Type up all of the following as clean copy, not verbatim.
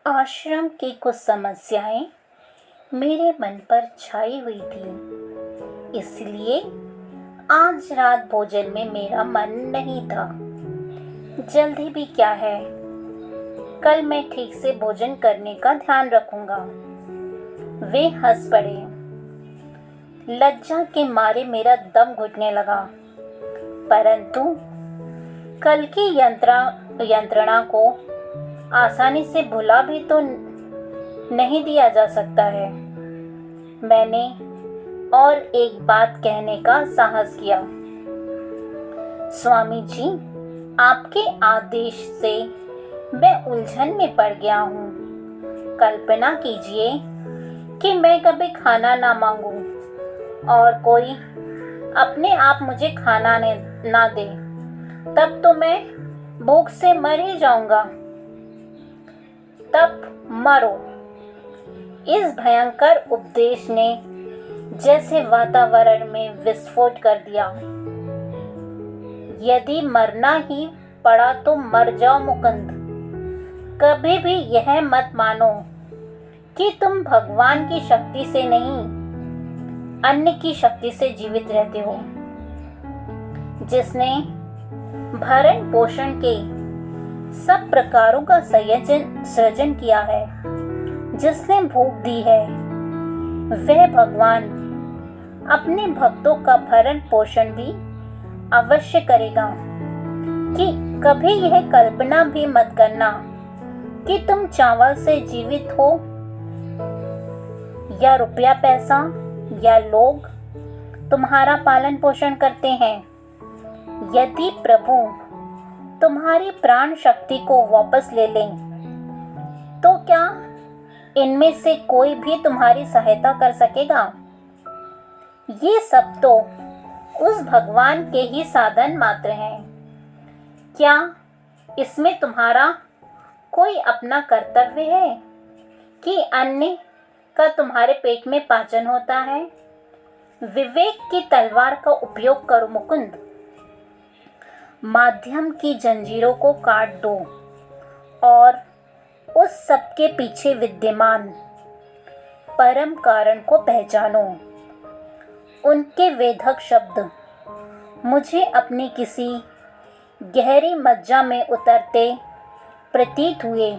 आश्रम की कुछ समस्याएं मेरे मन पर छाई हुई थी, इसलिए आज रात भोजन में मेरा मन नहीं था। जल्दी भी क्या है, कल मैं ठीक से भोजन करने का ध्यान रखूंगा। वे हंस पड़े। लज्जा के मारे मेरा दम घुटने लगा, परंतु कल की यंत्रणा को आसानी से भुला भी तो नहीं दिया जा सकता है। मैंने और एक बात कहने का साहस किया। स्वामी जी, आपके आदेश से मैं उलझन में पड़ गया हूँ। कल्पना कीजिए कि मैं कभी खाना ना मांगूं और कोई अपने आप मुझे खाना ना दे, तब तो मैं भूख से मर ही जाऊंगा। तब मरो। इस भयंकर उपदेश ने जैसे वातावरण में विस्फोट कर दिया। यदि मरना ही पड़ा तो मर जाओ मुकुंद। कभी भी यह मत मानो कि तुम भगवान की शक्ति से नहीं, अन्य की शक्ति से जीवित रहते हो, जिसने भरण पोषण के सब प्रकारों का सृजन किया है, जिसने भूख दी है, वह भगवान अपने भक्तों का भरण पोषण भी अवश्य करेगा। कि कभी यह कल्पना भी मत करना कि तुम चावल से जीवित हो, या रुपया पैसा या लोग तुम्हारा पालन पोषण करते हैं। यदि प्रभु तुम्हारी प्राण शक्ति को वापस ले लें, तो क्या इनमें से कोई भी तुम्हारी सहायता कर सकेगा? ये सब तो उस भगवान के ही साधन मात्र हैं। क्या इसमें तुम्हारा कोई अपना कर्तव्य है कि अन्य का तुम्हारे पेट में पाचन होता है? विवेक की तलवार का उपयोग करो मुकुंद। माध्यम की जंजीरों को काट दो और उस सब के पीछे विद्यमान परम कारण को पहचानो। उनके वेधक शब्द मुझे अपनी किसी गहरी मज्जा में उतरते प्रतीत हुए।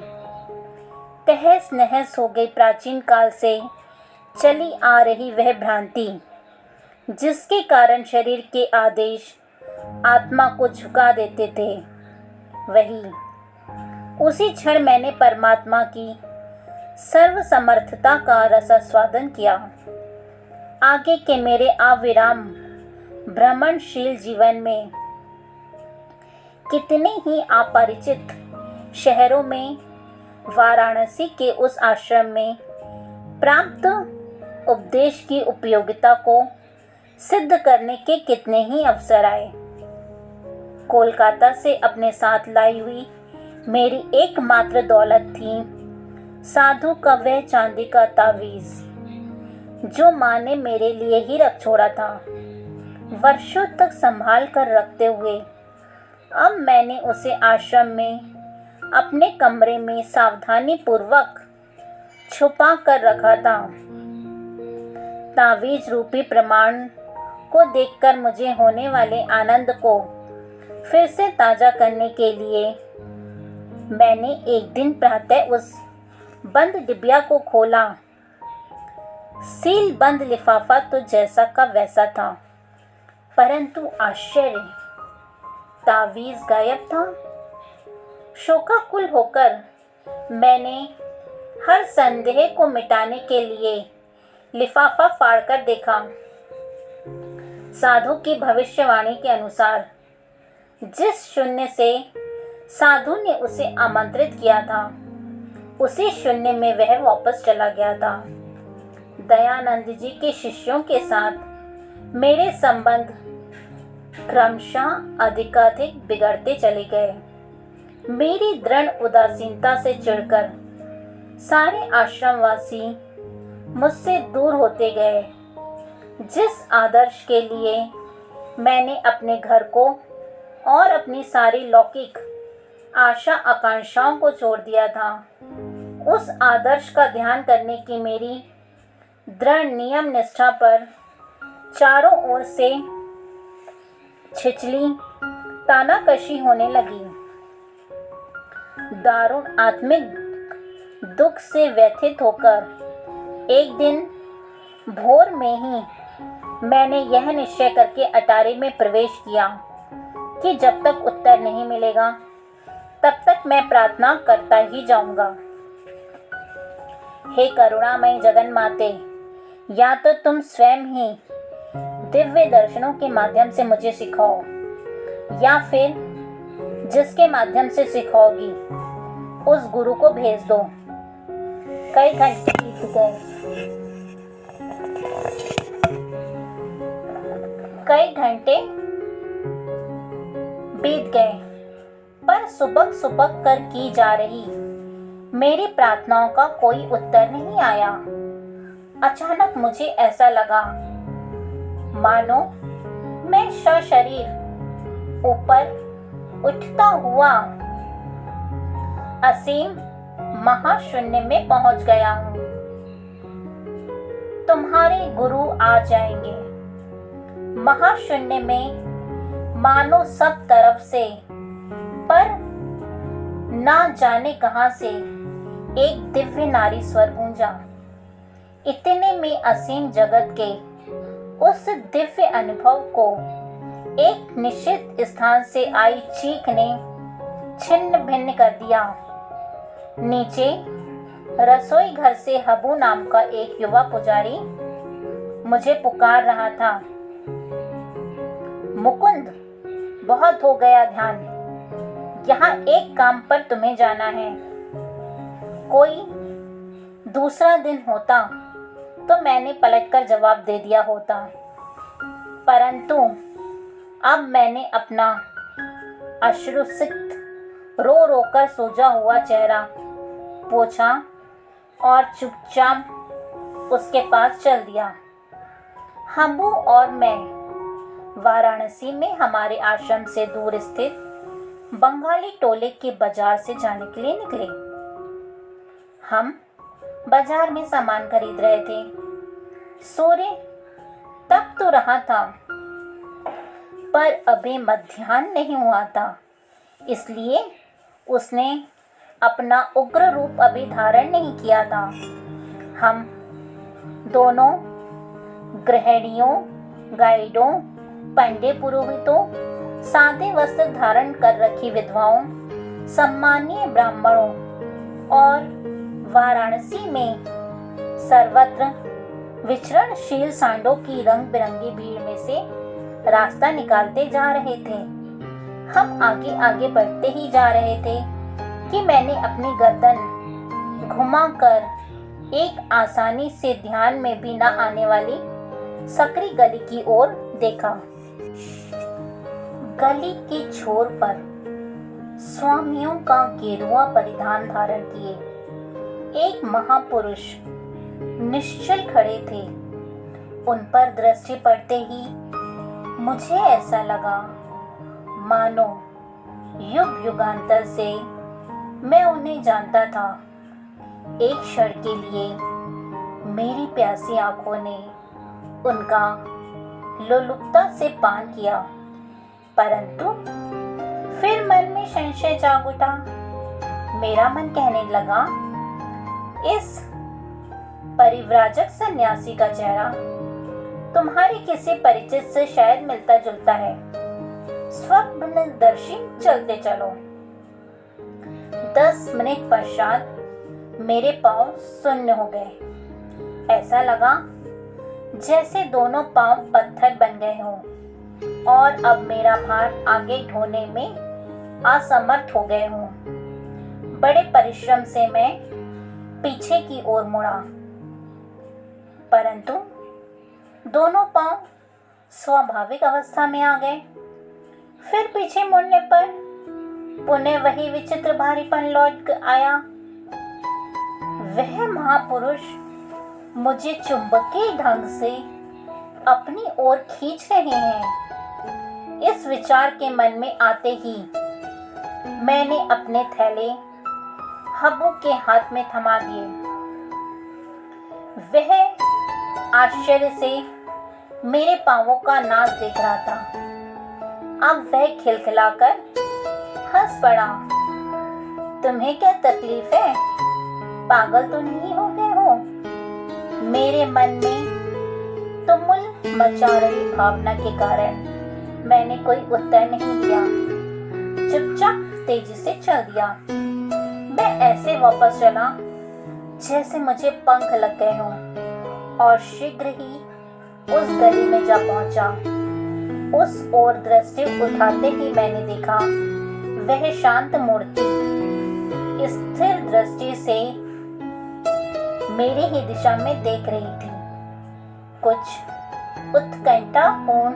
तहस नहस हो गई प्राचीन काल से चली आ रही वह भ्रांति, जिसके कारण शरीर के आदेश आत्मा को झुका देते थे। उसी क्षण मैंने परमात्मा की सर्वसमर्थता का रसास्वादन किया। आगे के मेरे अविराम भ्रमणशील जीवन में कितने ही अपरिचित शहरों में, वाराणसी के उस आश्रम में प्राप्त उपदेश की उपयोगिता को सिद्ध करने के कितने ही अवसर आए। कोलकाता से अपने साथ लाई हुई मेरी एकमात्र दौलत थी साधु का वह चांदी का तावीज़, जो माँ ने मेरे लिए ही रख छोड़ा था, वर्षों तक संभाल कर रखते हुए। अब मैंने उसे आश्रम में अपने कमरे में सावधानी पूर्वक छुपा कर रखा था। तावीज़ रूपी प्रमाण को देखकर मुझे होने वाले आनंद को फिर से ताज़ा करने के लिए मैंने एक दिन प्रातः उस बंद डिबिया को खोला। सील बंद लिफाफा तो जैसा का वैसा था, परंतु आश्चर्य, तावीज़ गायब था। शोकाकुल होकर मैंने हर संदेह को मिटाने के लिए लिफाफा फाड़कर देखा। साधु की भविष्यवाणी के अनुसार जिस शून्य से साधु ने उसे आमंत्रित किया था, उसी शून्य में वह वापस चला गया था। दयानंद जी के शिष्यों के साथ मेरे संबंध क्रमशः अधिकाधिक बिगड़ते चले गए। मेरी दृढ़ उदासीनता से चिढ़कर सारे आश्रमवासी मुझसे दूर होते गए। जिस आदर्श के लिए मैंने अपने घर को और अपनी सारी लौकिक आशा आकांक्षाओं को छोड़ दिया था, उस आदर्श का ध्यान करने की मेरी दृढ़ नियम निष्ठा पर चारों ओर से छिछली तानाकशी होने लगी। दारुण आत्मिक दुख से व्यथित होकर एक दिन भोर में ही मैंने यह निश्चय करके अटारी में प्रवेश किया कि जब तक उत्तर नहीं मिलेगा तब तक मैं प्रार्थना करता ही जाऊंगा। हे करुणामय जगन माते, या तो तुम स्वयं ही दिव्य दर्शनों के माध्यम से मुझे सिखाओ, या फिर जिसके माध्यम से सिखाओगी उस गुरु को भेज दो। कई घंटे बीत गए। पर सुबक सुबक कर की जा रही मेरी प्रार्थनाओं का कोई उत्तर नहीं आया। अचानक मुझे ऐसा लगा मानो मैं सशरीर ऊपर उठता हुआ असीम महाशून्य में पहुंच गया हूं। तुम्हारे गुरु आ जाएंगे। महाशून्य में मानो सब तरफ से, पर ना जाने कहां से एक दिव्य नारी स्वर गूंजा। इतने में असीम जगत के उस दिव्य अनुभव को एक निश्चित स्थान से आई चीख ने छिन्न भिन्न कर दिया। नीचे रसोई घर से हबू नाम का एक युवा पुजारी मुझे पुकार रहा था। मुकुंद, बहुत हो गया ध्यान, यहाँ एक काम पर तुम्हें जाना है। कोई दूसरा दिन होता तो मैंने पलटकर जवाब दे दिया होता, परंतु अब मैंने अपना अश्रुसिक्त रो रो कर सूजा हुआ चेहरा पोंछा और चुपचाप उसके पास चल दिया। हम्बू और मैं वाराणसी में हमारे आश्रम से दूर स्थित बंगाली टोले के बाजार से जाने के लिए निकले। हम बाजार में सामान खरीद रहे थे। सूर्य तप तो रहा था, पर अभी मध्याह्न नहीं हुआ था, इसलिए उसने अपना उग्र रूप अभी धारण नहीं किया था। हम दोनों गृहिणियों, गाइडों, पंडे पुरोहितों, सादे वस्त्र धारण कर रखी विधवाओं, सम्मानीय ब्राह्मणों और वाराणसी में सर्वत्र विचरणशील सांडों की रंग बिरंगी भीड़ में से रास्ता निकालते जा रहे थे। हम आगे आगे बढ़ते ही जा रहे थे कि मैंने अपनी गर्दन घुमाकर एक आसानी से ध्यान में भी न आने वाली सकरी गली की ओर देखा। गली के छोर पर स्वामियों का गेरुआ परिधान धारण किए एक महापुरुष निश्चल खड़े थे। उन पर दृष्टि पड़ते ही मुझे ऐसा लगा मानो युग युगांतर से मैं उन्हें जानता था। एक क्षण के लिए मेरी प्यासी आंखों ने उनका लोलुपता से पान किया, परंतु फिर मन में संशय जाग उठा। मेरा मन कहने लगा, इस परिव्राजक सन्यासी का चेहरा तुम्हारे किसी परिचित से शायद मिलता जुलता है। स्वप्नदर्शी चलते चलो। 10 मिनट पश्चात मेरे पांव शून्य हो गए। ऐसा लगा जैसे दोनों पांव पत्थर बन गए हों और अब मेरा भार आगे ढोने में असमर्थ हो गए हों। बड़े परिश्रम से मैं पीछे की ओर मुड़ा, परंतु दोनों पांव स्वाभाविक अवस्था में आ गए। फिर पीछे मुड़ने पर पुनः वही विचित्र भारीपन लौट आया। वह महापुरुष मुझे चुंबकीय ढंग से अपनी ओर खींच रहे हैं। इस विचार के मन में आते ही मैंने अपने थैले हब्बू के हाथ में थमा दिए। वह आश्चर्य से मेरे पांवों का नाच देख रहा था। अब वह खिलखिलाकर हंस पड़ा। तुम्हें क्या तकलीफ है? पागल तो नहीं हो गए हो? मेरे मन में तुमुल मचा रही भावना के कारण मैंने कोई उत्तर नहीं दिया। चुपचाप तेजी से चल दिया। मैं ऐसे वापस चला जैसे मुझे पंख लग गए हों और शीघ्र ही उस गली में जा पहुंचा। उस ओर दृष्टि उठाते ही मैंने देखा वह शांत मूर्ति स्थिर दृष्टि से मेरी ही दिशा में देख रही थी। कुछ उत्कंठापूर्ण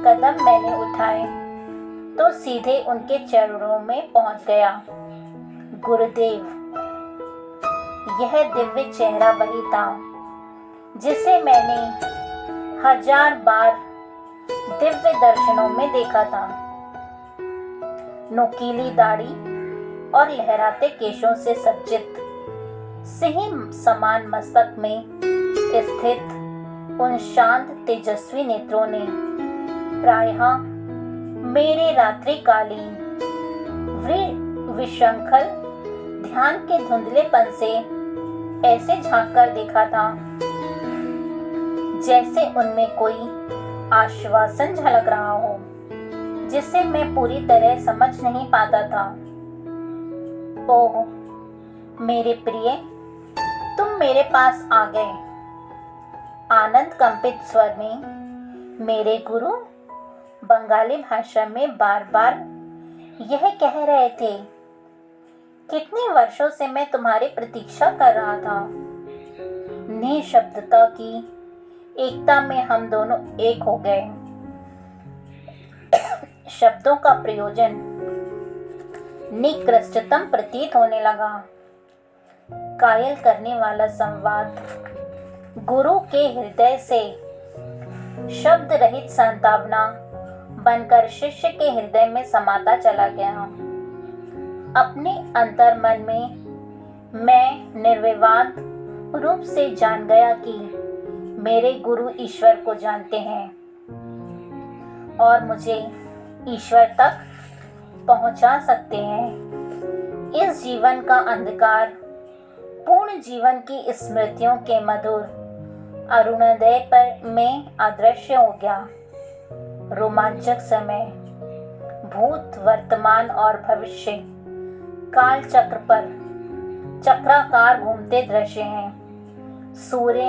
कदम मैंने उठाए तो सीधे उनके चरणों में पहुंच गया। गुरुदेव, यह दिव्य चेहरा वही था जिसे मैंने 1000 बार दिव्य दर्शनों में देखा था। नुकीली दाढ़ी और लहराते केशों से सज्जित सिंह समान मस्तक में स्थित उन शांत तेजस्वी नेत्रों ने प्रायः मेरे रात्रिकालीन विशृंखल ध्यान के धुंधलेपन से ऐसे झांक कर देखा था जैसे उनमें कोई आश्वासन झलक रहा हो जिसे मैं पूरी तरह समझ नहीं पाता था। ओह मेरे प्रिय, तुम मेरे पास आ गए। आनंद कंपित स्वर में मेरे गुरु बंगाली भाषा में बार बार यह कह रहे थे। कितने वर्षों से मैं तुम्हारी प्रतीक्षा कर रहा था। निशब्दता की एकता में हम दोनों एक हो गए। शब्दों का प्रयोजन निकृष्टतम प्रतीत होने लगा। कायल करने वाला संवाद गुरु के हृदय से शब्द रहित सांत्वना बनकर शिष्य के हृदय में समाता चला गया। अपने अंतर्मन में मैं निर्विवाद रूप से जान गया कि मेरे गुरु ईश्वर को जानते हैं और मुझे ईश्वर तक पहुंचा सकते हैं। इस जीवन का अंधकार पूर्ण जीवन की स्मृतियों के मधुर अरुणोदय पर में अदृश्य हो गया। रोमांचक समय भूत, वर्तमान और भविष्य काल चक्र पर चक्राकार घूमते दृश्य हैं। सूर्य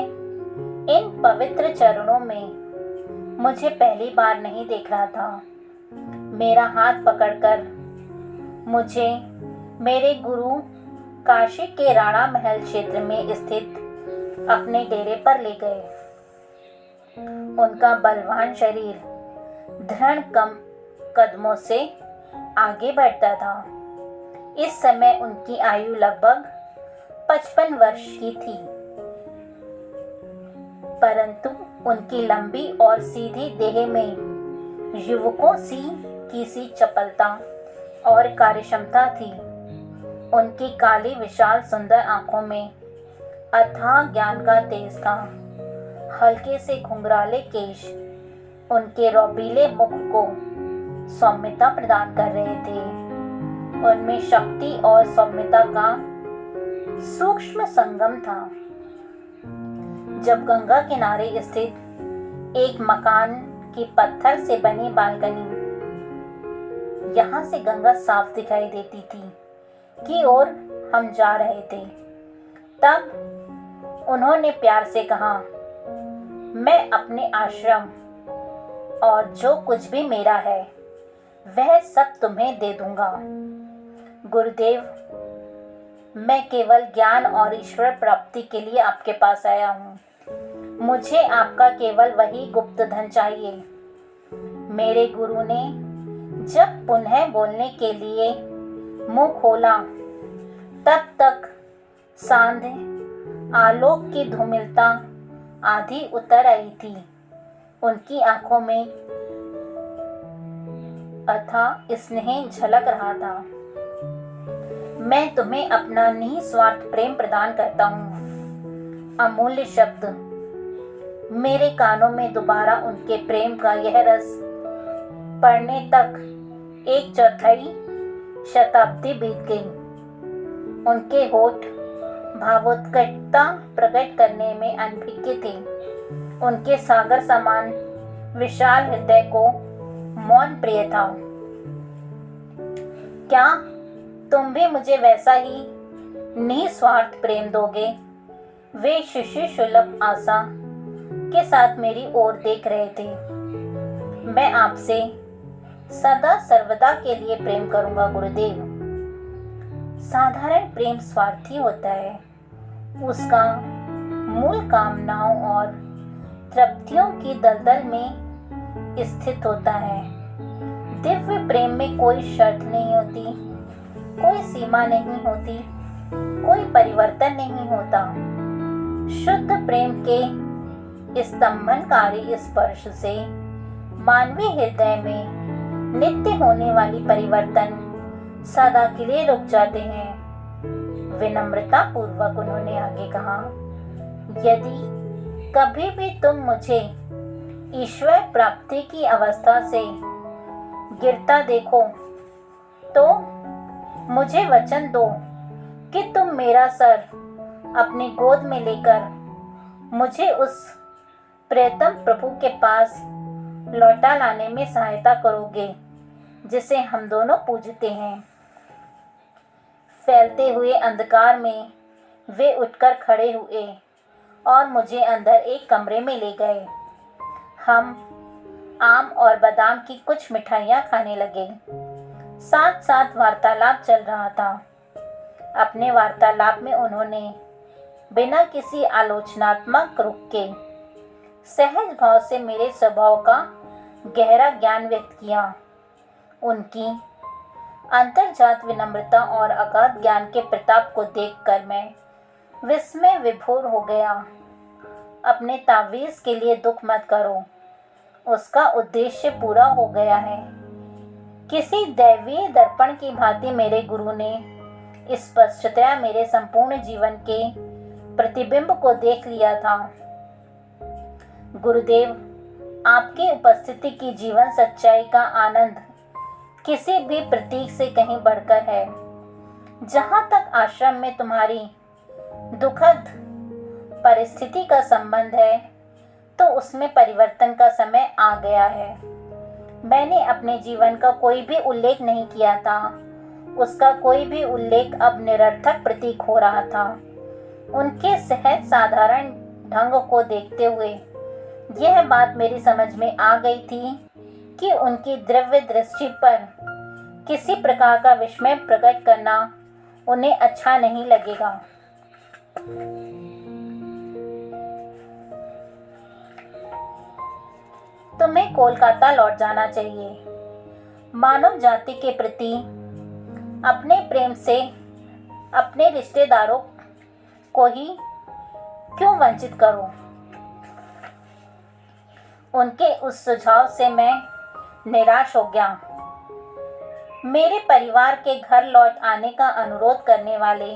इन पवित्र चरणों में मुझे पहली बार नहीं देख रहा था। मेरा हाथ पकड़कर मुझे मेरे गुरु काशी के राणा महल क्षेत्र में स्थित अपने डेरे पर ले गए। उनका बलवान शरीर दृढ़ कदमों से आगे बढ़ता था। इस समय उनकी आयु लगभग 55 वर्ष की थी, परंतु उनकी लंबी और सीधी देह में युवकों की सी चपलता और कार्यक्षमता थी। उनकी काली विशाल सुंदर आंखों में अथाह ज्ञान का तेज था। हल्के से घुंघराले केश उनके रौबीले मुख को सौम्यता प्रदान कर रहे थे। उनमें शक्ति और सौम्यता का सूक्ष्म संगम था। जब गंगा किनारे स्थित एक मकान की पत्थर से बनी बालकनी, यहाँ से गंगा साफ दिखाई देती थी, की ओर हम जा रहे थे, तब उन्होंने प्यार से कहा, मैं अपने आश्रम और जो कुछ भी मेरा है वह सब तुम्हें दे दूंगा। गुरुदेव, मैं केवल ज्ञान और ईश्वर प्राप्ति के लिए आपके पास आया हूँ। मुझे आपका केवल वही गुप्त धन चाहिए। मेरे गुरु ने जब पुनः बोलने के लिए मुंह खोला तब तक सांध्य आलोक की धूमिलता आधी उतर आई थी। उनकी आंखों में अथाह स्नेह झलक रहा था। मैं तुम्हें अपना निस्वार्थ प्रेम प्रदान करता हूँ। अमूल्य शब्द। मेरे कानों में दोबारा उनके प्रेम का यह रस पढ़ने तक 1/4 शताब्दी बीत गई। उनके होठ भावोत्कटता प्रकट करने में अनभिज्ञ थे। उनके सागर समान विशाल हृदय को मौन प्रिय था। क्या तुम भी मुझे वैसा ही निस्वार्थ प्रेम दोगे? वे शिशु सुलभ आशा के साथ मेरी ओर देख रहे थे। मैं आपसे सदा सर्वदा के लिए प्रेम करूंगा गुरुदेव। साधारण प्रेम स्वार्थी होता है। उसका मूल कामनाओं और तृप्तियों की दलदल में स्थित होता है। दिव्य प्रेम में कोई शर्त नहीं होती, कोई सीमा नहीं होती, कोई परिवर्तन नहीं होता। शुद्ध प्रेम के स्तंभनकारी स्पर्श से मानवीय हृदय में नित्य होने वाली परिवर्तन सदा के लिए रुक जाते हैं। विनम्रता पूर्वक उन्होंने आगे कहा, यदि कभी भी तुम मुझे ईश्वर प्राप्ति की अवस्था से गिरता देखो तो मुझे वचन दो कि तुम मेरा सर अपनी गोद में लेकर मुझे उस प्रियतम प्रभु के पास लौटा लाने में सहायता करोगे जिसे हम दोनों पूजते हैं। फैलते हुए अंधकार में वे उठकर खड़े हुए और मुझे अंदर एक कमरे में ले गए। हम आम और बादाम की कुछ मिठाइयाँ खाने लगे। साथ साथ वार्तालाप चल रहा था। अपने वार्तालाप में उन्होंने बिना किसी आलोचनात्मक रुख के सहज भाव से मेरे स्वभाव का गहरा ज्ञान व्यक्त किया। उनकी अंतर्जात विनम्रता और अगाध ज्ञान के प्रताप को देखकर मैं विस्मय विभोर हो गया। अपने तावीज़ के लिए दुख मत करो, उसका उद्देश्य पूरा हो गया है। किसी दैवीय दर्पण की भांति मेरे गुरु ने स्पष्टतया मेरे संपूर्ण जीवन के प्रतिबिंब को देख लिया था। गुरुदेव, आपकी उपस्थिति की जीवन सच्चाई का आनंद किसी भी प्रतीक से कहीं बढ़कर है। जहाँ तक आश्रम में तुम्हारी दुखद परिस्थिति का संबंध है तो उसमें परिवर्तन का समय आ गया है। मैंने अपने जीवन का कोई भी उल्लेख नहीं किया था। उसका कोई भी उल्लेख अब निरर्थक प्रतीक हो रहा था। उनके सहज साधारण ढंग को देखते हुए यह बात मेरी समझ में आ गई थी कि उनकी द्रव्य दृष्टि पर किसी प्रकार का विस्मय प्रकट करना उन्हें अच्छा नहीं लगेगा। तुम्हें कोलकाता लौट जाना चाहिए। मानव जाति के प्रति अपने प्रेम से अपने रिश्तेदारों को ही क्यों वंचित करो? उनके उस सुझाव से मैं निराश हो गया। मेरे परिवार के घर लौट आने का अनुरोध करने वाले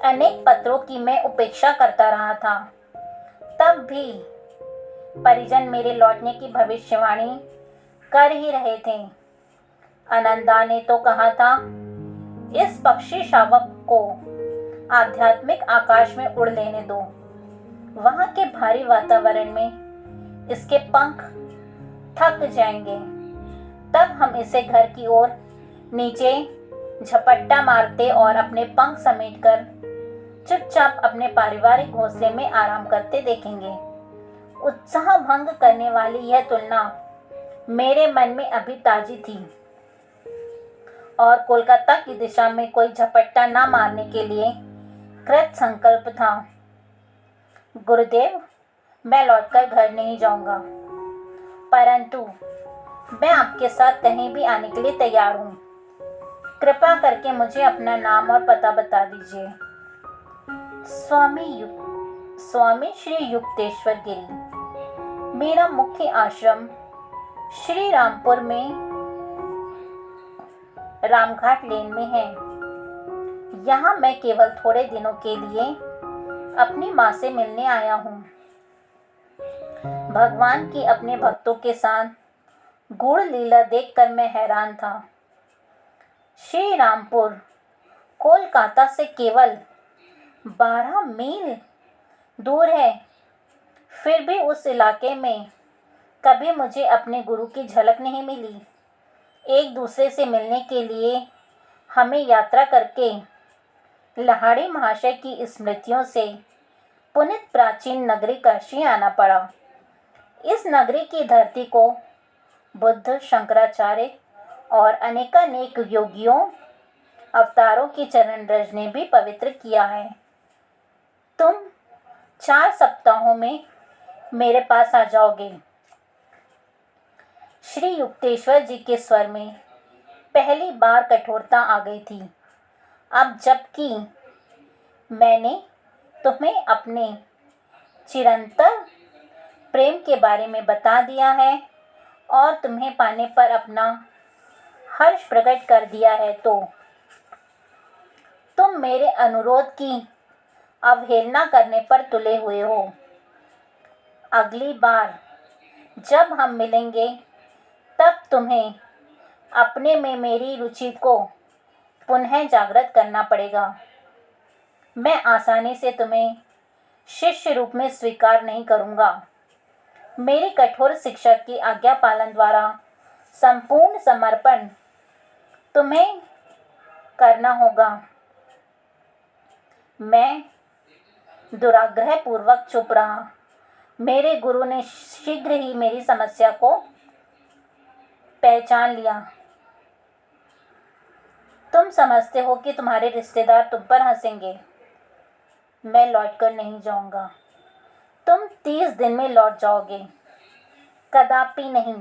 अनेक पत्रों की मैं उपेक्षा करता रहा था। तब भी परिजन मेरे लौटने की भविष्यवाणी कर ही रहे थे। आनंदा ने तो कहा था, इस पक्षी शावक को आध्यात्मिक आकाश में उड़ लेने दो। वहाँ के भारी वातावरण में इसके पंख थक जाएंगे। तब हम इसे घर की ओर नीचे झपट्टा मारते और अपने पंख समेटकर चुपचाप अपने पारिवारिक घोंसले में आराम करते देखेंगे। उत्साह भंग करने वाली यह तुलना मेरे मन में अभी ताजी थी और कोलकाता की दिशा में कोई झपट्टा न मारने के लिए कृत संकल्प था। गुरुदेव, मैं लौटकर घर नहीं जाऊंगा, परंतु मैं आपके साथ कहीं भी आने के लिए तैयार हूँ। कृपा करके मुझे अपना नाम और पता बता दीजिए। स्वामी श्री युक्तेश्वर गिरी। मेरा मुख्य आश्रम श्री रामपुर में रामघाट लेन में है। यहाँ मैं केवल थोड़े दिनों के लिए अपनी माँ से मिलने आया हूँ। भगवान की अपने भक्तों के साथ गूढ़ लीला देखकर मैं हैरान था। श्री रामपुर कोलकाता से केवल 12 मील दूर है, फिर भी उस इलाके में कभी मुझे अपने गुरु की झलक नहीं मिली। एक दूसरे से मिलने के लिए हमें यात्रा करके लाहिड़ी महाशय की स्मृतियों से पुनित प्राचीन नगरी काशी आना पड़ा। इस नगरी की धरती को बुद्ध, शंकराचार्य और अनेकानेक योगियों, अवतारों की चरण रज ने भी पवित्र किया है। तुम 4 सप्ताहों में मेरे पास आ जाओगे। श्री युक्तेश्वर जी के स्वर में पहली बार कठोरता आ गई थी। अब जबकि मैंने तुम्हें अपने चिरंतन प्रेम के बारे में बता दिया है और तुम्हें पाने पर अपना हर्ष प्रकट कर दिया है, तो तुम मेरे अनुरोध की अवहेलना करने पर तुले हुए हो। अगली बार जब हम मिलेंगे तब तुम्हें अपने में मेरी रुचि को पुनः जागृत करना पड़ेगा। मैं आसानी से तुम्हें शिष्य रूप में स्वीकार नहीं करूँगा। मेरी कठोर शिक्षा की आज्ञा पालन द्वारा संपूर्ण समर्पण तुम्हें करना होगा। मैं दुराग्रह पूर्वक चुप रहा। मेरे गुरु ने शीघ्र ही मेरी समस्या को पहचान लिया। तुम समझते हो कि तुम्हारे रिश्तेदार तुम पर हंसेंगे। मैं लौटकर नहीं जाऊंगा। तुम 30 दिन में लौट जाओगे। कदापि नहीं।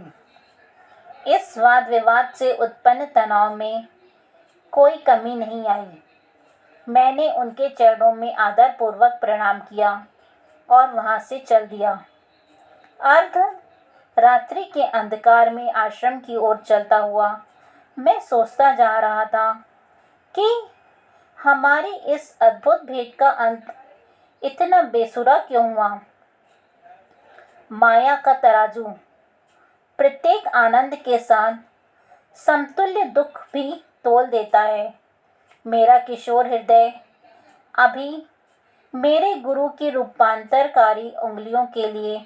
इस वाद विवाद से उत्पन्न तनाव में कोई कमी नहीं आई। मैंने उनके चरणों में आदरपूर्वक प्रणाम किया और वहां से चल दिया। अर्ध रात्रि के अंधकार में आश्रम की ओर चलता हुआ मैं सोचता जा रहा था कि हमारी इस अद्भुत भेंट का अंत इतना बेसुरा क्यों हुआ। माया का तराजू प्रत्येक आनंद के साथ समतुल्य दुख भी तोल देता है। मेरा किशोर हृदय अभी मेरे गुरु की रूपांतरकारी उंगलियों के लिए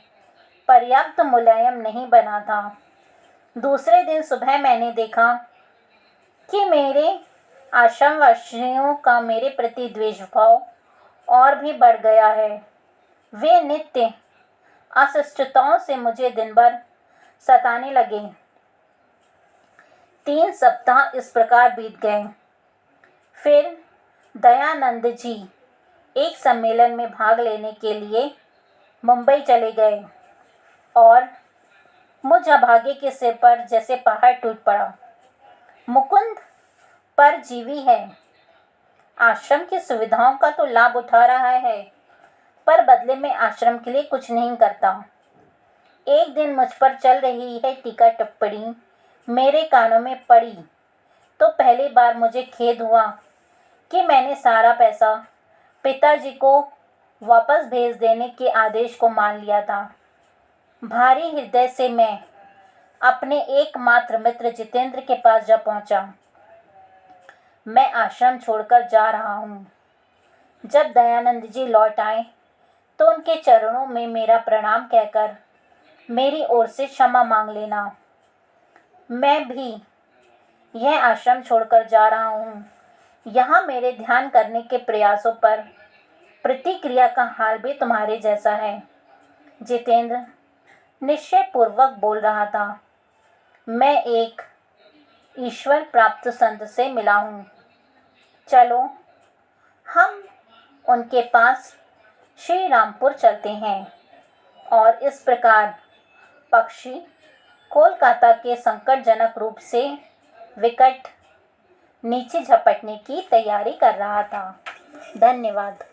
पर्याप्त मुलायम नहीं बना था। दूसरे दिन सुबह मैंने देखा कि मेरे आश्रमवासियों का मेरे प्रति द्वेष भाव और भी बढ़ गया है। वे नित्य अशिष्टताओं से मुझे दिन भर सताने लगे। 3 सप्ताह इस प्रकार बीत गए। फिर दयानंद जी एक सम्मेलन में भाग लेने के लिए मुंबई चले गए और मुझ अभागे के सिर पर जैसे पहाड़ टूट पड़ा। मुकुंद परजीवी है। आश्रम की सुविधाओं का तो लाभ उठा रहा है, पर बदले में आश्रम के लिए कुछ नहीं करता। एक दिन मुझ पर चल रही है टीका टिप्पणी मेरे कानों में पड़ी तो पहली बार मुझे खेद हुआ कि मैंने सारा पैसा पिताजी को वापस भेज देने के आदेश को मान लिया था। भारी हृदय से मैं अपने एकमात्र मित्र जितेंद्र के पास जा पहुंचा। मैं आश्रम छोड़कर जा रहा हूँ। जब दयानंद जी लौट आए तो उनके चरणों में मेरा प्रणाम कहकर मेरी ओर से क्षमा मांग लेना। मैं भी यह आश्रम छोड़कर जा रहा हूँ। यहाँ मेरे ध्यान करने के प्रयासों पर प्रतिक्रिया का हाल भी तुम्हारे जैसा है। जितेंद्र निश्चय पूर्वक बोल रहा था। मैं एक ईश्वर प्राप्त संत से मिला हूँ। चलो हम उनके पास श्री रामपुर चलते हैं और इस प्रकार पक्षी कोलकाता के संकटजनक रूप से विकट नीचे झपटने की तैयारी कर रहा था। धन्यवाद।